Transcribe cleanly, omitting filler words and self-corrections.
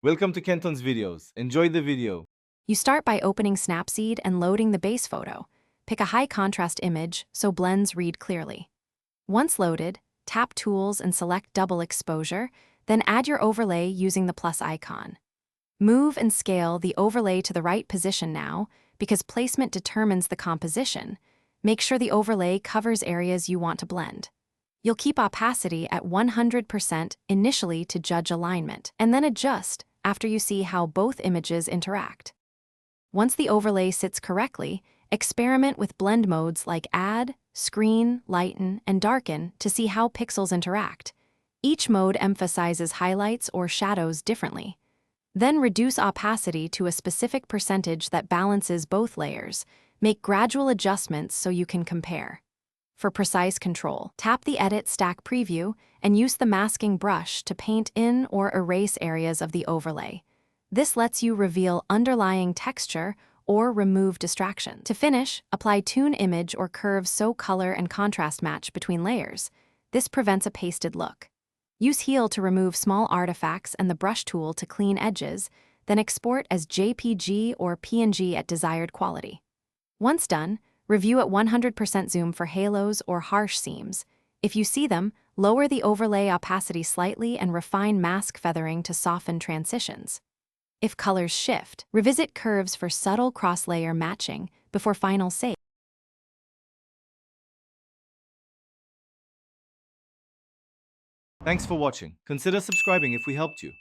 Welcome to Kenton's videos. Enjoy the video. You start by opening Snapseed and loading the base photo. Pick a high contrast image so blends read clearly. Once loaded, tap Tools and select Double Exposure, then add your overlay using the plus icon. Move and scale the overlay to the right position now, because placement determines the composition. Make sure the overlay covers areas you want to blend. You'll keep opacity at 100% initially to judge alignment, and then adjust after you see how both images interact. Once the overlay sits correctly, experiment with blend modes like Add, Screen, Lighten, and Darken to see how pixels interact. Each mode emphasizes highlights or shadows differently. Then reduce opacity to a specific percentage that balances both layers. Make gradual adjustments so you can compare. For precise control, tap the Edit Stack preview and use the masking brush to paint in or erase areas of the overlay. This lets you reveal underlying texture or remove distraction. To finish, apply Tune Image or Curve so color and contrast match between layers. This prevents a pasted look. Use Heal to remove small artifacts and the Brush tool to clean edges, then export as JPG or PNG at desired quality. Once done, review at 100% zoom for halos or harsh seams. If you see them, lower the overlay opacity slightly and refine mask feathering to soften transitions. If colors shift, revisit curves for subtle cross-layer matching before final save. Thanks for watching. Consider subscribing if we helped you.